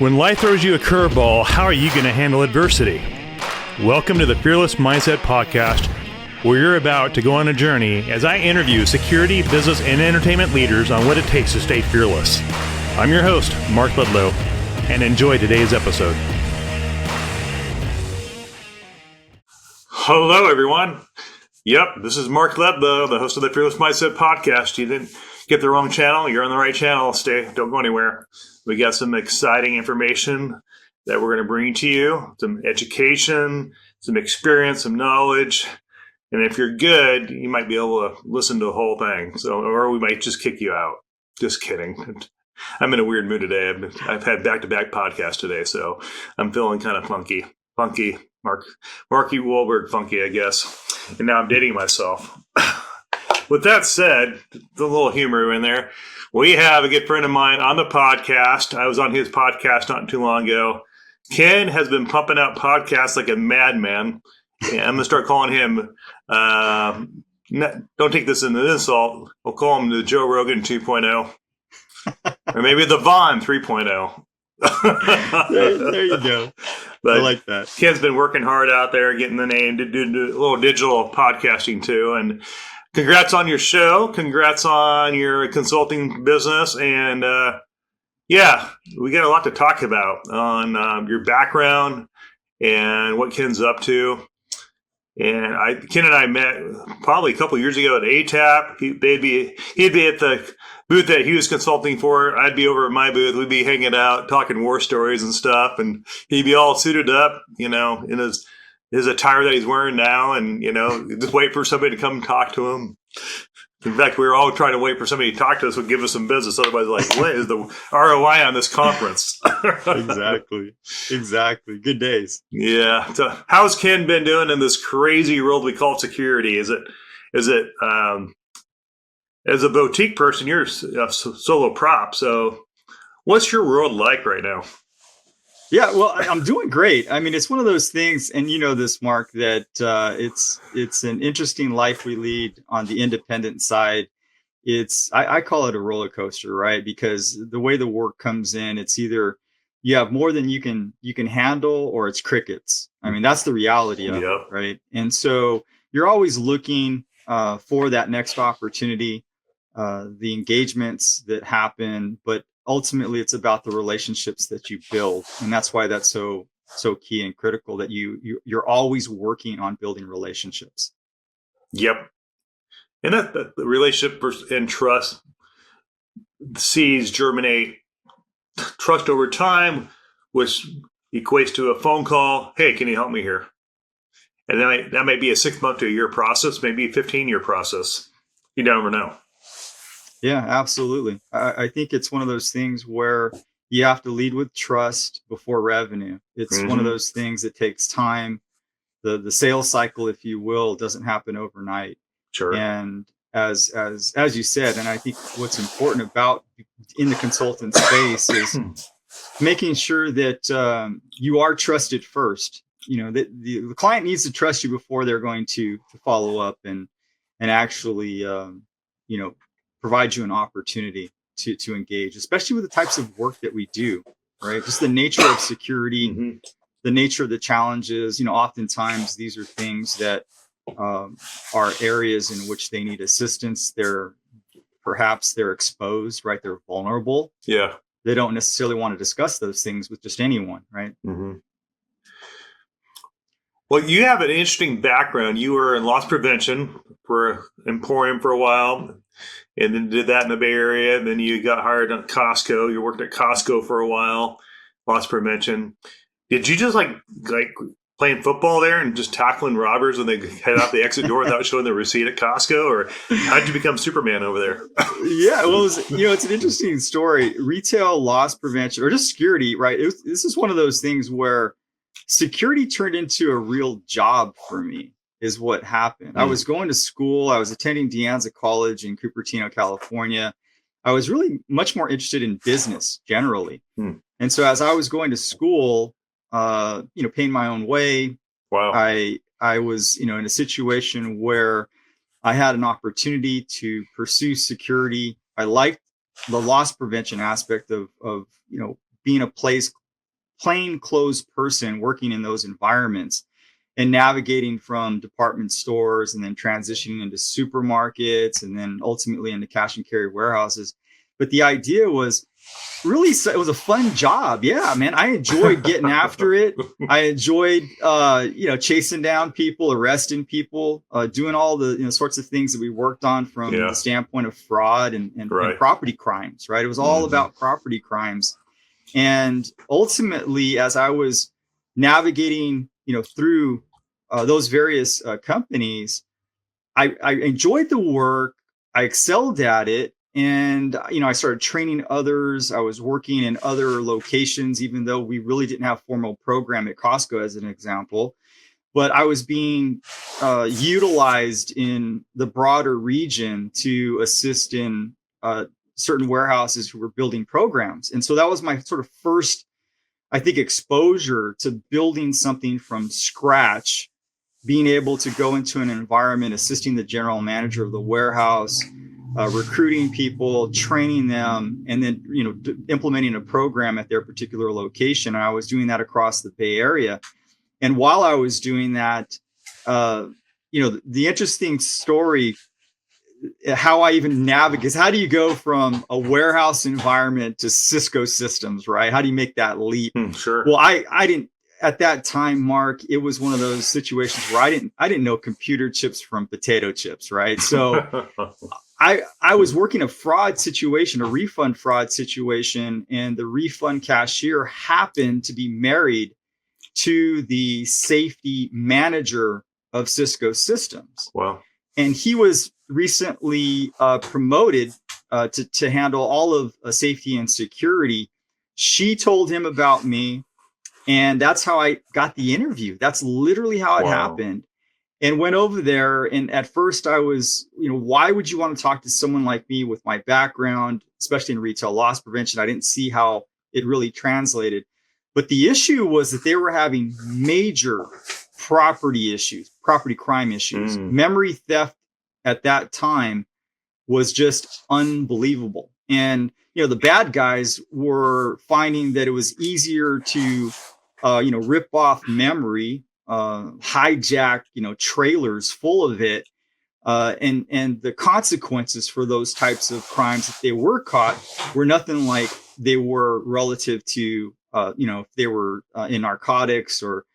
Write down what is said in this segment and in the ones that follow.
When life throws you a curveball, how are you going to handle adversity? Welcome to the Fearless Mindset Podcast, where you're about to go on a journey as I interview security, business, and entertainment leaders on what it takes to stay fearless. I'm your host, Mark Ledlow, and enjoy today's episode. Hello, everyone. Yep, this is Mark Ledlow, the host of the Fearless Mindset Podcast. You didn't get the wrong channel. You're on the right channel. Don't go anywhere. We got some exciting information that we're going to bring to you, some education, some experience, some knowledge. And if you're good, you might be able to listen to the whole thing. Or we might just kick you out. Just kidding. I'm in a weird mood today. I've had back-to-back podcasts today, so I'm feeling kind of funky. Marky Wahlberg funky, I guess. And now I'm dating myself. With that said, the little humor in there. We have a good friend of mine on the podcast. I was on his podcast not too long ago. Ken has been pumping out podcasts like a madman. And I'm going to start calling him, don't take this as an insult, we'll call him the Joe Rogan 2.0. Or maybe the Vaughn 3.0. there you go. But I like that. Ken's been working hard out there, getting the name to do a little digital podcasting too. And congrats on your show. Congrats on your consulting business. And yeah, we got a lot to talk about on your background and what Ken's up to. And Ken and I met probably a couple of years ago at ATAP. He'd be at the booth that he was consulting for. I'd be over at my booth. We'd be hanging out, talking war stories and stuff. And he'd be all suited up, in his attire that he's wearing now, and just wait for somebody to come talk to him. In fact, we were all trying to wait for somebody to talk to us would give us some business. Otherwise, like, what is the ROI on this conference? Exactly. Good days. Yeah. So, how's Ken been doing in this crazy world we call security? Is it as a boutique person, you're a solo prop. So, what's your world like right now? Yeah, well, I'm doing great. I mean, it's one of those things, and you know this, Mark, that it's an interesting life we lead on the independent side. I call it a roller coaster, right? Because the way the work comes in, it's either you have more than you can handle, or it's crickets. I mean, that's the reality of it, right? And so you're always looking for that next opportunity, the engagements that happen, but ultimately it's about the relationships that you build. And that's why that's so key and critical, that you're always working on building relationships. Yep. And that the relationship and trust seeds germinate trust over time, which equates to a phone call. Hey, can you help me here? And that might be a 6 month to a year process, maybe a 15-year process. You never know. Yeah, absolutely. I think it's one of those things where you have to lead with trust before revenue. It's one of those things that takes time. The sales cycle, if you will, doesn't happen overnight. Sure. And as you said, and I think what's important about in the consultant space is making sure that you are trusted first. The client needs to trust you before they're going to follow up and actually provide you an opportunity to engage, especially with the types of work that we do, right? Just the nature of security, the nature of the challenges. Oftentimes these are things that are areas in which they need assistance. They're exposed, right? They're vulnerable. Yeah. They don't necessarily want to discuss those things with just anyone, right? Mm-hmm. Well, you have an interesting background. You were in loss prevention for Emporium for a while, and then did that in the Bay Area. And then you got hired at Costco. You worked at Costco for a while, loss prevention. Did you just like playing football there and just tackling robbers when they head out the exit door without showing the receipt at Costco? Or how did you become Superman over there? Yeah, well, it's an interesting story. Retail loss prevention, or just security, right? This is one of those things where security turned into a real job for me, is what happened. I was going to school. I was attending De Anza College in Cupertino, California. I was really much more interested in business generally. And so as I was going to school, paying my own way, wow, I was, in a situation where I had an opportunity to pursue security. I liked the loss prevention aspect of being a place plainclothes person working in those environments and navigating from department stores and then transitioning into supermarkets and then ultimately into cash and carry warehouses. But the idea was really, it was a fun job. Yeah, man. I enjoyed getting after it. I enjoyed, chasing down people, arresting people, doing all the sorts of things that we worked on from the standpoint of fraud and property crimes, right? It was all about property crimes. And ultimately, as I was navigating, through those various companies, I enjoyed the work. I excelled at it. And, I started training others. I was working in other locations, even though we really didn't have a formal program at Costco, as an example. But I was being utilized in the broader region to assist in certain warehouses who were building programs. And so that was my sort of first, I think, exposure to building something from scratch, being able to go into an environment, assisting the general manager of the warehouse, recruiting people, training them, and then, implementing a program at their particular location. And I was doing that across the Bay Area. And while I was doing that, the interesting story, how I even navigate, is how do you go from a warehouse environment to Cisco Systems, right? How do you make that leap? Sure. Well, I didn't, at that time, Mark, it was one of those situations where I didn't know computer chips from potato chips, right? So I was working a fraud situation, a refund fraud situation, and the refund cashier happened to be married to the safety manager of Cisco Systems. Wow. And he was recently promoted to handle all of safety and security. She told him about me, and that's how I got the interview. That's literally how it happened. And went over there. And at first I was, why would you want to talk to someone like me with my background, especially in retail loss prevention? I didn't see how it really translated. But the issue was that they were having major property issues, property crime issues. Memory theft at that time was just unbelievable. And, the bad guys were finding that it was easier to, rip off memory, hijack, trailers full of it. And the consequences for those types of crimes, if they were caught, were nothing like they were relative to, if they were in narcotics or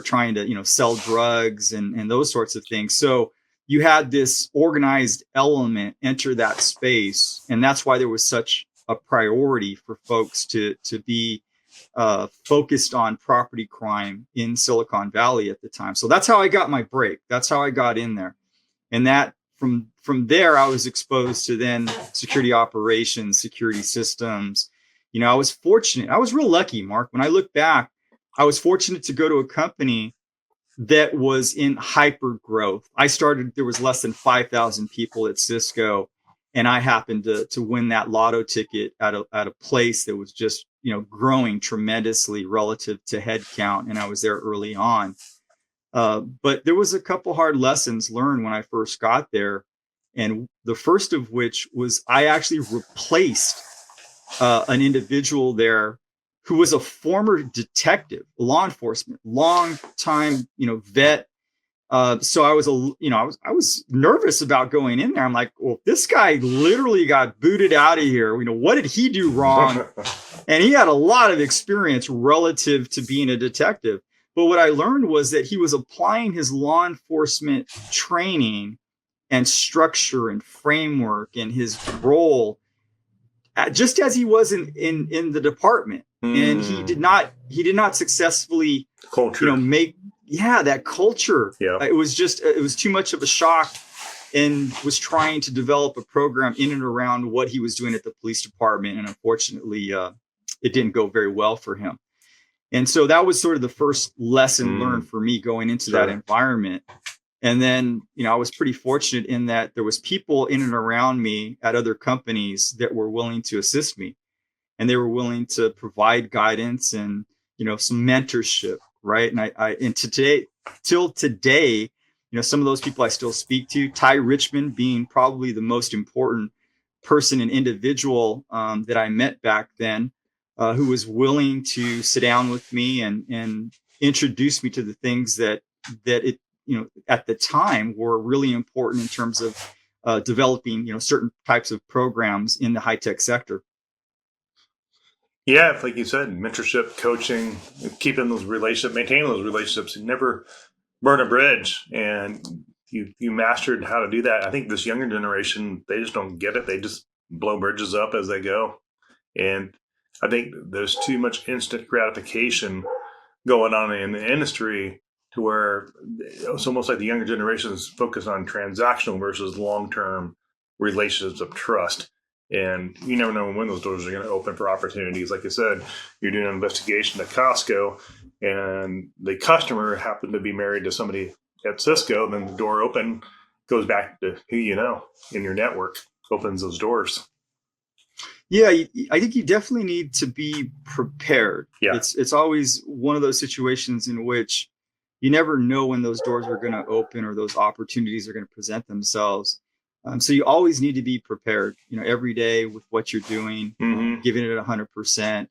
trying to, sell drugs and those sorts of things. So you had this organized element enter that space. And that's why there was such a priority for folks to be focused on property crime in Silicon Valley at the time. So that's how I got my break. That's how I got in there. And that from there, I was exposed to then security operations, security systems. I was fortunate. I was real lucky, Mark. When I look back, I was fortunate to go to a company that was in hyper growth. There was less than 5,000 people at Cisco. And I happened to win that lotto ticket at a place that was just, growing tremendously relative to headcount. And I was there early on. But there was a couple hard lessons learned when I first got there. And the first of which was I actually replaced an individual there who was a former detective, law enforcement, long time, vet. So I was I was nervous about going in there. I'm like, well, this guy literally got booted out of here. What did he do wrong? And he had a lot of experience relative to being a detective. But what I learned was that he was applying his law enforcement training and structure and framework and his role just as he was in the department. And he did not successfully culture. Make that culture. Yeah. It was too much of a shock, and was trying to develop a program in and around what he was doing at the police department. And unfortunately, it didn't go very well for him. And so that was sort of the first lesson learned for me going into that environment. And then, I was pretty fortunate in that there was people in and around me at other companies that were willing to assist me, and they were willing to provide guidance and, some mentorship. Right. And till today, some of those people I still speak to, Ty Richmond being probably the most important person and individual that I met back then. who was willing to sit down with me and introduce me to the things that it, at the time were really important in terms of developing, certain types of programs in the high tech sector. Yeah, like you said, mentorship, coaching, keeping those relationships, maintaining those relationships, you never burn a bridge. And you mastered how to do that. I think this younger generation, they just don't get it. They just blow bridges up as they go. And I think there's too much instant gratification going on in the industry to where it's almost like the younger generation is focused on transactional versus long-term relationships of trust. And you never know when those doors are going to open for opportunities. Like you said, you're doing an investigation at Costco and the customer happened to be married to somebody at Cisco, then the door open goes back to who you know in your network, opens those doors. Yeah, I think you definitely need to be prepared. Yeah. It's always one of those situations in which you never know when those doors are going to open or those opportunities are going to present themselves. So you always need to be prepared, every day with what you're doing, giving it 100%,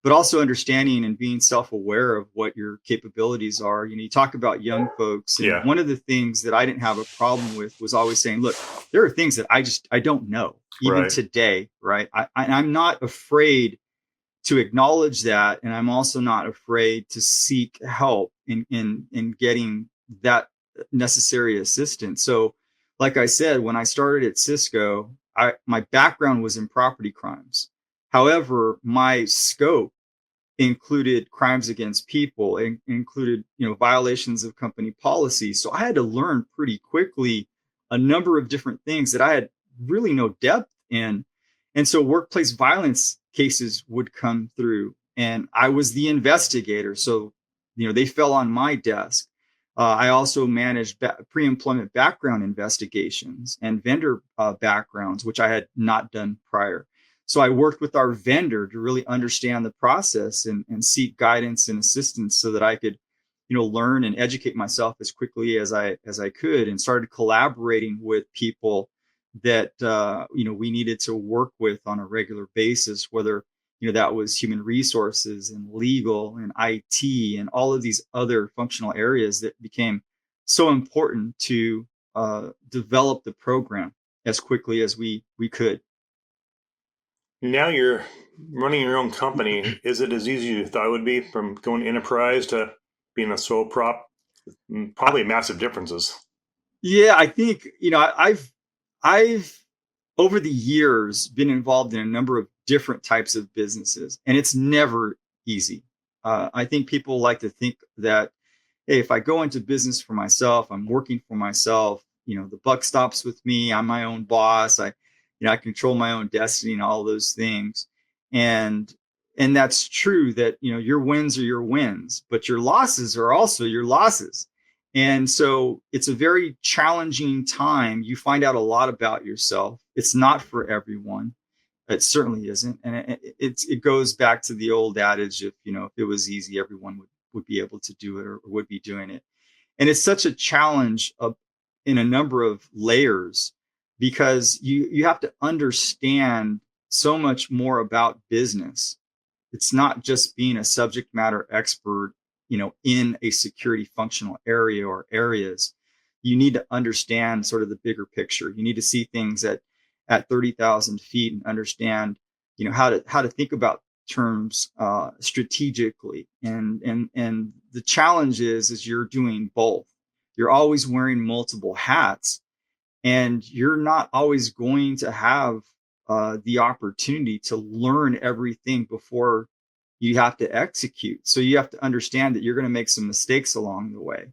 but also understanding and being self-aware of what your capabilities are. You talk about young folks, and Yeah. one of the things that I didn't have a problem with was always saying, look, there are things that I don't know, even Right. today, right? I'm not afraid to acknowledge that, and I'm also not afraid to seek help in getting that necessary assistance. So, like I said, when I started at Cisco, my background was in property crimes. However, my scope included crimes against people, and included violations of company policy. So I had to learn pretty quickly a number of different things that I had really no depth in. And so workplace violence cases would come through, and I was the investigator. So they fell on my desk. I also managed pre-employment background investigations and vendor backgrounds, which I had not done prior. So I worked with our vendor to really understand the process and seek guidance and assistance so that I could, learn and educate myself as quickly as I could, and started collaborating with people that we needed to work with on a regular basis, whether that was human resources and legal and IT and all of these other functional areas that became so important to develop the program as quickly as we could. Now you're running your own company. Is it as easy as you thought it would be from going enterprise to being a sole prop? Probably massive differences. Yeah, I think I've over the years been involved in a number of different types of businesses, and it's never easy. I think people like to think that, hey, if I go into business for myself, I'm working for myself. The buck stops with me. I'm my own boss. I control my own destiny and all those things. And that's true that your wins are your wins, but your losses are also your losses. And so it's a very challenging time. You find out a lot about yourself. It's not for everyone. It certainly isn't. And it goes back to the old adage, if it was easy, everyone would be able to do it, or would be doing it. And it's such a challenge in a number of layers, because you have to understand so much more about business. It's not just being a subject matter expert, in a security functional area or areas. You need to understand sort of the bigger picture. You need to see things at 30,000 feet and understand, how to think about terms strategically. And the challenge is you're doing both. You're always wearing multiple hats, and you're not always going to have the opportunity to learn everything before you have to execute. So you have to understand that you're going to make some mistakes along the way,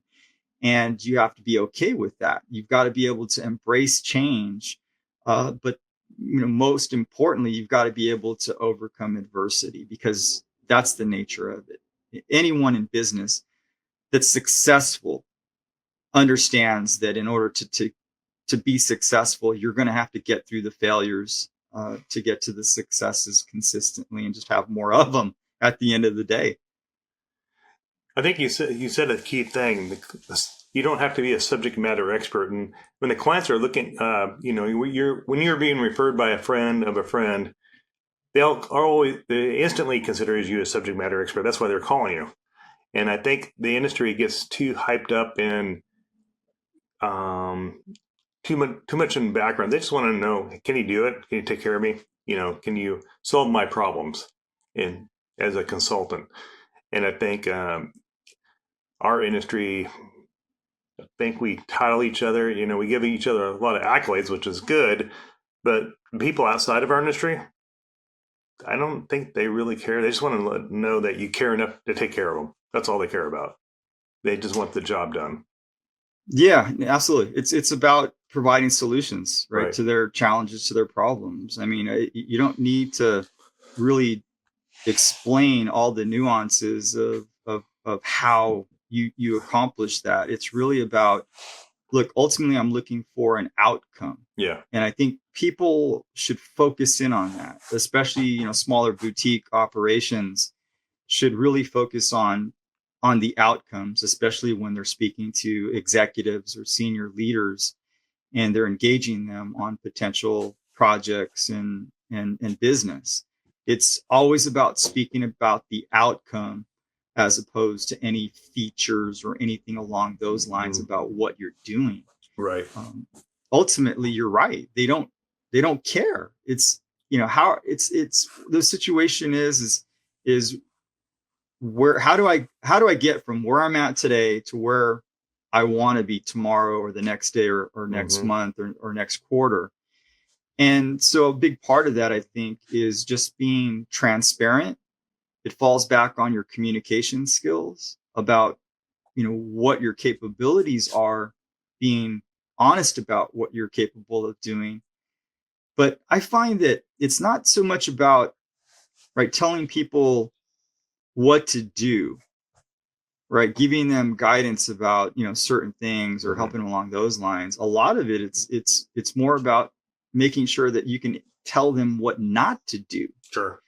and you have to be okay with that. You've got to be able to embrace change, but most importantly, you've got to be able to overcome adversity, because that's the nature of it. Anyone in business that's successful understands that in order to be successful, you're going to have to get through the failures to get to the successes consistently, and just have more of them at the end of the day. I think you said a key thing. You don't have to be a subject matter expert, and when the clients are looking, when you're being referred by a friend of a friend, they instantly consider you a subject matter expert. That's why they're calling you. And I think the industry gets too hyped up in um, too much in background. They just want to know, can you do it? Can you take care of me? Can you solve my problems in as a consultant? And I think our industry, I think we title each other. We give each other a lot of accolades, which is good. But people outside of our industry, I don't think they really care. They just want to know that you care enough to take care of them. That's all they care about. They just want the job done. Yeah, absolutely. It's about providing solutions, right, Right. to their challenges, to their problems. I mean, you don't need to really explain all the nuances of how you accomplish that. It's really about, look, ultimately I'm looking for an outcome. Yeah. And I think people should focus in on that, especially, smaller boutique operations should really focus on the outcomes, especially when they're speaking to executives or senior leaders and they're engaging them on potential projects and business. It's always about speaking about the outcome as opposed to any features or anything along those lines about what you're doing. Right. Ultimately, you're right. They don't care. It's how it's the situation is where how do I get from where I'm at today to where I want to be tomorrow or the next day or next month or next quarter. And so a big part of that, I think, is just being transparent. It falls back on your communication skills about, what your capabilities are, being honest about what you're capable of doing. But I find that it's not so much about, right, telling people what to do, right, giving them guidance about, certain things or helping them along those lines. A lot of it's more about making sure that you can tell them what not to do. Sure.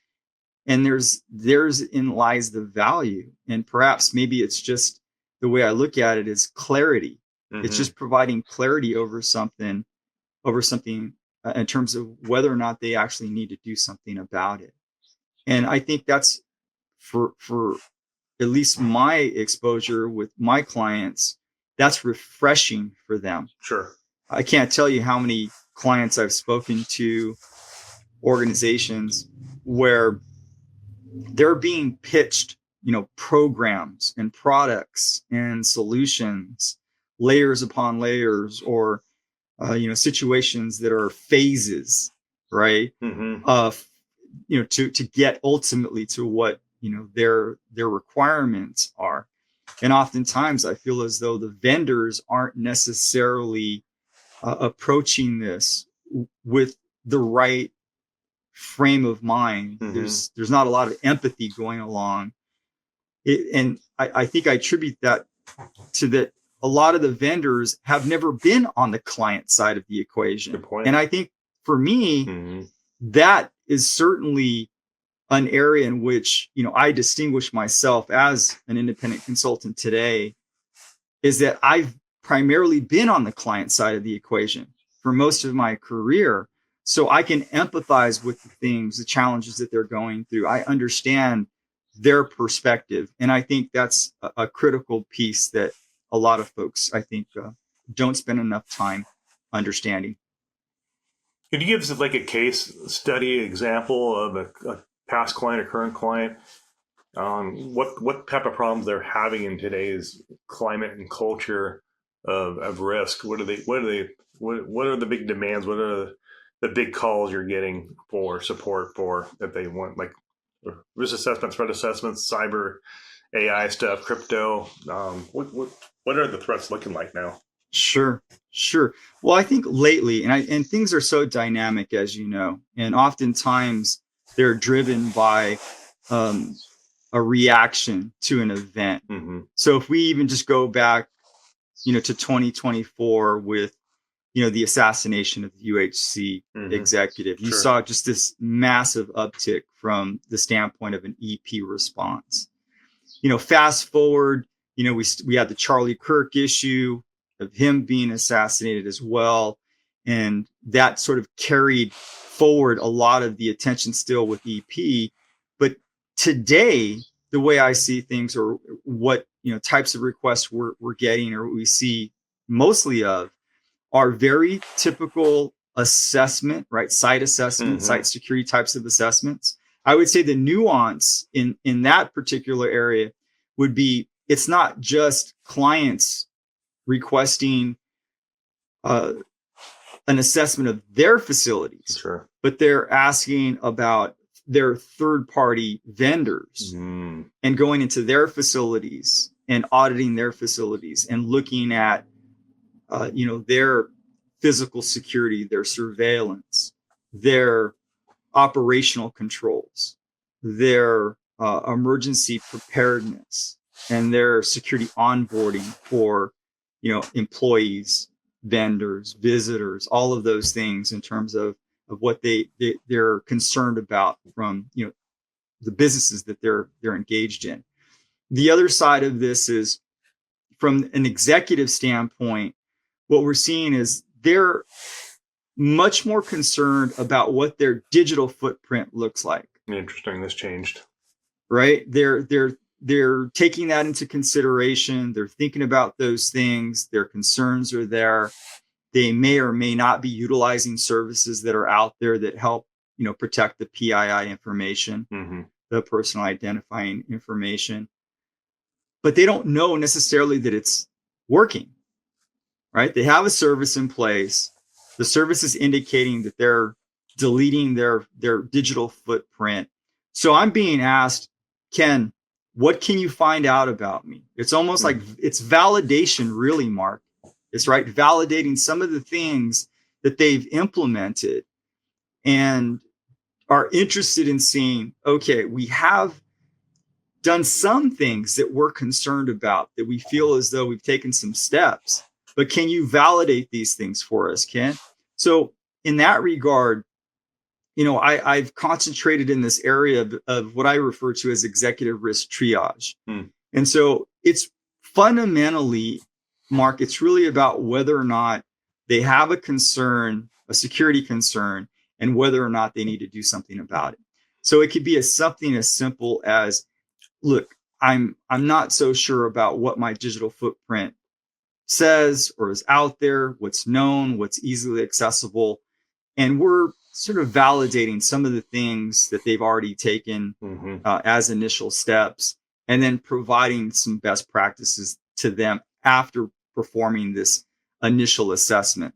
And there's in lies the value. And perhaps maybe it's just the way I look at it is clarity. It's just providing clarity over something in terms of whether or not they actually need to do something about it. And I think that's for at least my exposure with my clients, that's refreshing for them. Sure. I can't tell you how many clients I've spoken to, organizations where they're being pitched, programs and products and solutions, layers upon layers, or situations that are phases, right? To get ultimately to what their requirements are. And oftentimes I feel as though the vendors aren't necessarily approaching this with the right frame of mind. There's not a lot of empathy going along. And I think I attribute that to that a lot of the vendors have never been on the client side of the equation. Good point. And I think for me, that is certainly an area in which, I distinguish myself as an independent consultant today, is that I've primarily been on the client side of the equation for most of my career. So I can empathize with the things, the challenges that they're going through. I understand their perspective. And I think that's a critical piece that a lot of folks, I think, don't spend enough time understanding. Could you give us like a case study example of a past client or current client? What type of problems they're having in today's climate and culture of risk? What are the big demands? What are the big calls you're getting for support for that they want, like risk assessments, threat assessments, cyber, AI stuff, crypto? What are the threats looking like now? Sure. Well, I think lately, and things are so dynamic, as you know, and oftentimes they're driven by a reaction to an event. So if we even just go back, to 2024 with, the assassination of the UHC executive, you saw just this massive uptick from the standpoint of an EP response. Fast forward, we had the Charlie Kirk issue of him being assassinated as well. And that sort of carried forward a lot of the attention still with EP. But today, the way I see things, or what types of requests we're getting, or what we see mostly of, are very typical assessment, right? Site assessment, site security types of assessments. I would say the nuance in that particular area would be, it's not just clients requesting an assessment of their facilities, Sure. but they're asking about their third-party vendors and going into their facilities and auditing their facilities and looking at their physical security, their surveillance, their operational controls, their emergency preparedness, and their security onboarding for employees, vendors, visitors, all of those things in terms of what they're concerned about from the businesses that they're engaged in. The other side of this is, from an executive standpoint, what we're seeing is they're much more concerned about what their digital footprint looks like. Interesting. This changed. Right? They're taking that into consideration. They're thinking about those things. Their concerns are there. They may or may not be utilizing services that are out there that help, protect the PII information, the personal identifying information. But they don't know necessarily that it's working. Right? They have a service in place. The service is indicating that they're deleting their digital footprint. So I'm being asked, Ken, what can you find out about me? It's almost like it's validation, really, Mark. It's right, validating some of the things that they've implemented and are interested in seeing, okay, we have done some things that we're concerned about, that we feel as though we've taken some steps. But can you validate these things for us, Ken? So in that regard, I've concentrated in this area of what I refer to as executive risk triage. And so it's fundamentally, Mark, it's really about whether or not they have a concern, a security concern, and whether or not they need to do something about it. So it could be something as simple as, look, I'm not so sure about what my digital footprint says or is out there, what's known, what's easily accessible. And we're sort of validating some of the things that they've already taken as initial steps, and then providing some best practices to them after performing this initial assessment.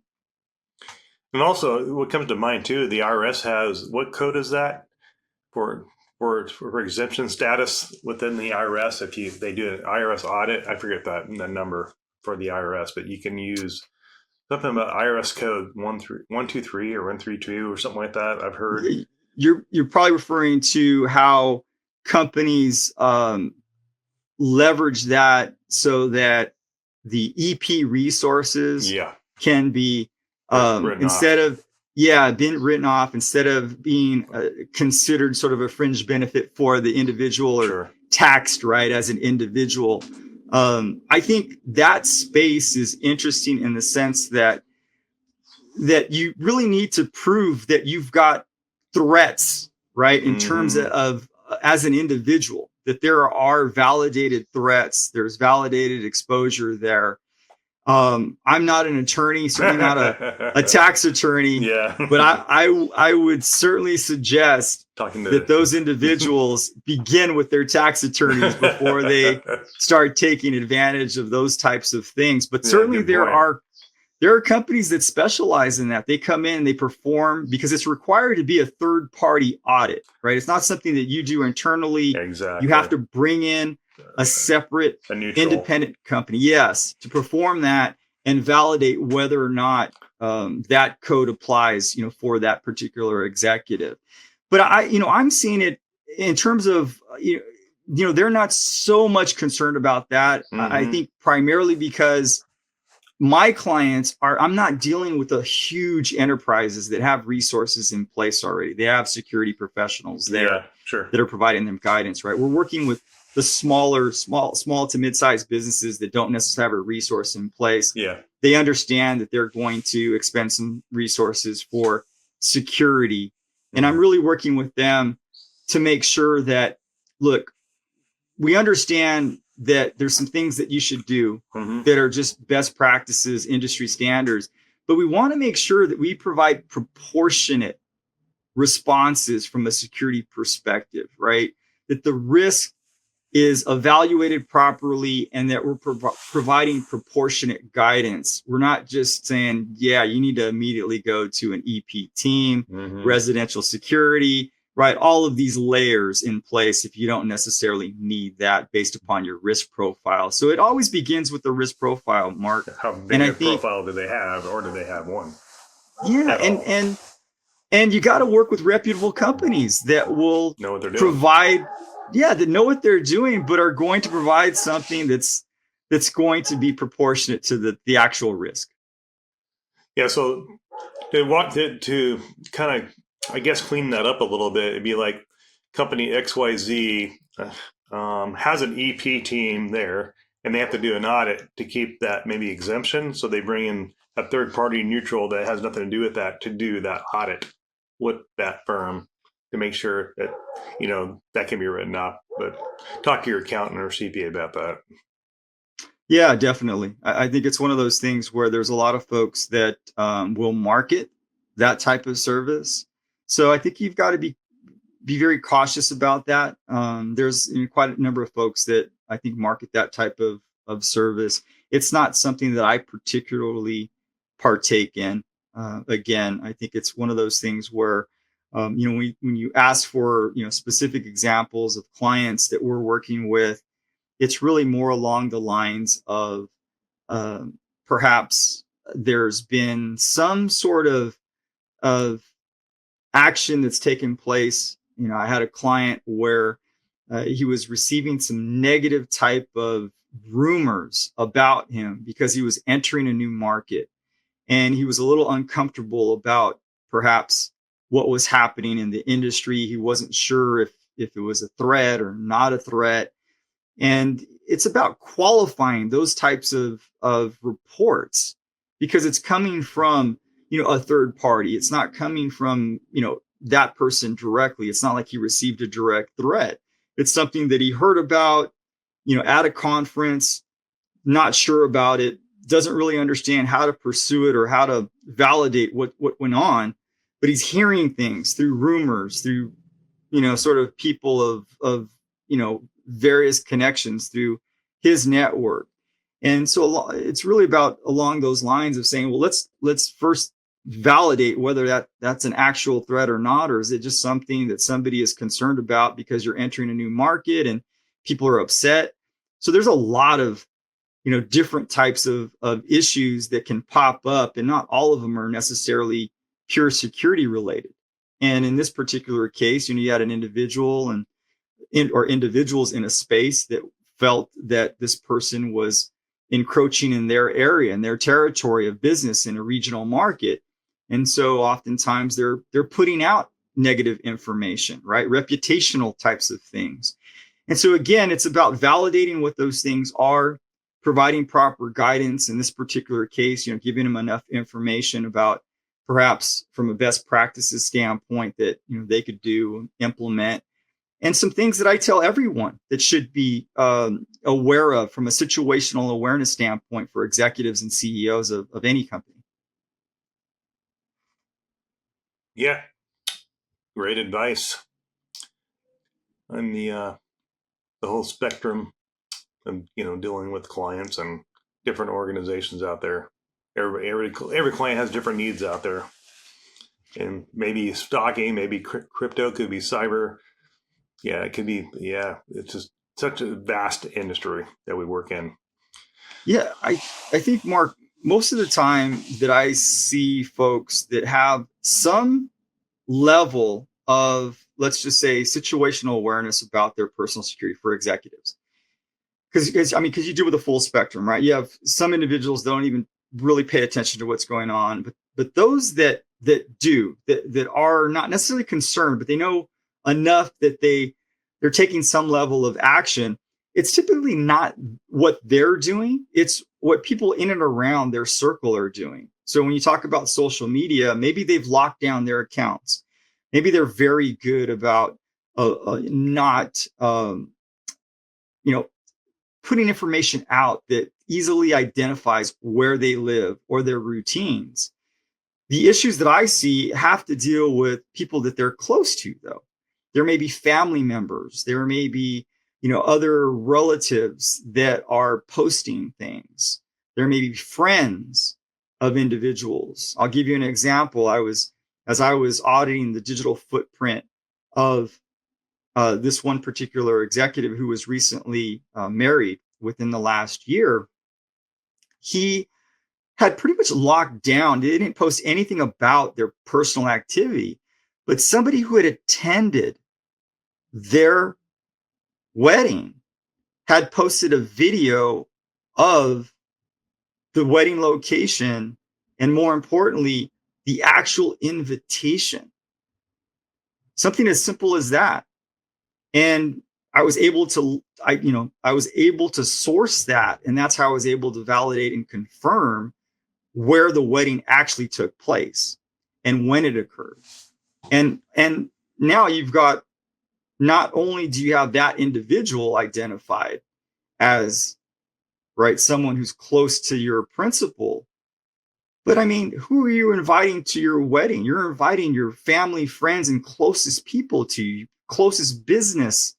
And also, what comes to mind too, the IRS has, what code is that for exemption status within the IRS? If they do an IRS audit, I forget the number for the IRS, but you can use something about IRS code 123 or 132 or something like that. I've heard. You're probably referring to how companies leverage that so that the EP resources can be instead of been written off, instead of being considered sort of a fringe benefit for the individual or taxed right as an individual. I think that space is interesting in the sense that you really need to prove that you've got threats, right? In terms of as an individual, that there are validated threats, there's validated exposure there. I'm not an attorney, certainly not a tax attorney, but I would certainly suggest that those individuals begin with their tax attorneys before they start taking advantage of those types of things. But certainly there are companies that specialize in that. They come in and they perform, because it's required to be a third-party audit, right? It's not something that you do internally. Exactly. You have to bring in a separate independent company, to perform that and validate whether or not that code applies, for that particular executive. But I'm seeing it in terms of, they're not so much concerned about that. I think primarily because my clients I'm not dealing with the huge enterprises that have resources in place already. They have security professionals there that are providing them guidance, right? We're working with the small to mid-sized businesses that don't necessarily have a resource in place. they understand that they're going to expend some resources for security. And I'm really working with them to make sure that, look, we understand that there's some things that you should do that are just best practices, industry standards, but we want to make sure that we provide proportionate responses from a security perspective, right? That the risk is evaluated properly and that we're providing proportionate guidance. We're not just saying, yeah, you need to immediately go to an EP team, residential security, right? All of these layers in place if you don't necessarily need that based upon your risk profile. So it always begins with the risk profile, Mark. How big a profile do they have, or do they have one? Yeah, and you got to work with reputable companies that will know what they're doing. Provide, that know what they're doing, but are going to provide something that's going to be proportionate to the actual risk. Yeah, so they wanted to kind of, I guess, clean that up a little bit. It'd be like company XYZ has an EP team there, and they have to do an audit to keep that maybe exemption. So they bring in a third party neutral that has nothing to do with that to do that audit with that firm to make sure that, that can be written up. But talk to your accountant or CPA about that. Yeah, definitely. I think it's one of those things where there's a lot of folks that will market that type of service. So I think you've got to be very cautious about that. There's quite a number of folks that I think market that type of service. It's not something that I particularly partake in. Again, I think it's one of those things where, when you ask for, specific examples of clients that we're working with, it's really more along the lines of perhaps there's been some sort of action that's taken place. I had a client where he was receiving some negative type of rumors about him because he was entering a new market, and he was a little uncomfortable about perhaps what was happening in the industry. He wasn't sure if it was a threat or not a threat. And it's about qualifying those types of reports, because it's coming from, a third party. It's not coming from, that person directly. It's not like he received a direct threat. It's something that he heard about, at a conference, not sure about it, doesn't really understand how to pursue it or how to validate what went on, but he's hearing things through rumors, through, sort of people of various connections through his network. And so it's really about along those lines of saying, well, let's first validate whether that's an actual threat or not, or is it just something that somebody is concerned about because you're entering a new market and people are upset. So there's a lot of different types of issues that can pop up, and not all of them are necessarily pure security related. And in this particular case, you had an individual or individuals in a space that felt that this person was encroaching in their area, in their territory of business in a regional market. And so oftentimes they're putting out negative information, right? Reputational types of things. And so again, it's about validating what those things are, providing proper guidance in this particular case, giving them enough information about perhaps from a best practices standpoint that they could do, implement, and some things that I tell everyone that should be aware of from a situational awareness standpoint for executives and CEOs of any company. Yeah, great advice on the whole spectrum of dealing with clients and different organizations out there. Every client has different needs out there, and maybe stocking, maybe crypto, could be cyber. Yeah, it could be. Yeah, it's just such a vast industry that we work in. Yeah, I think, Mark, most of the time that I see folks that have some level of, let's just say, situational awareness about their personal security for executives. Because you deal with a full spectrum, right? You have some individuals that don't even really pay attention to what's going on, but those that do, that are not necessarily concerned, but they know enough that they're taking some level of action. It's typically not what they're doing. It's what people in and around their circle are doing. So when you talk about social media, maybe they've locked down their accounts. Maybe they're very good about not, putting information out that easily identifies where they live or their routines. The issues that I see have to deal with people that they're close to, though. There may be family members. There may be, other relatives that are posting things. There may be friends of individuals. I'll give you an example. As I was auditing the digital footprint of this one particular executive who was recently married within the last year, he had pretty much locked down. They didn't post anything about their personal activity, but somebody who had attended their wedding had posted a video of the wedding location and, more importantly, the actual invitation. Something as simple as that. And I was able to source that, and that's how I was able to validate and confirm where the wedding actually took place and when it occurred. And now you've got, not only do you have that individual identified as, right, someone who's close to your principal, but I mean, who are you inviting to your wedding? You're inviting your family, friends, and closest people to you, closest business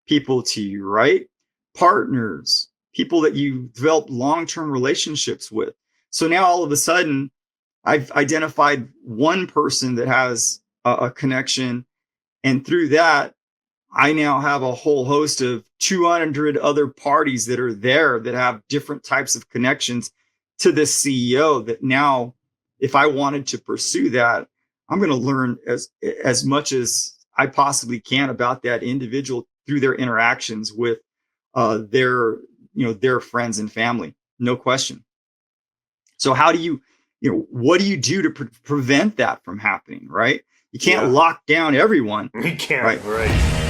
people to you, right? Partners, people that you develop long-term relationships with. So now all of a sudden, I've identified one person that has a connection. And through that, I now have a whole host of 200 other parties that are there that have different types of connections to this CEO, that now, if I wanted to pursue that, I'm going to learn as much as I possibly can about that individual through their interactions with their friends and family. No question. So how do what do you do to prevent that from happening, right? You can't lock down everyone. You can't, right? Right.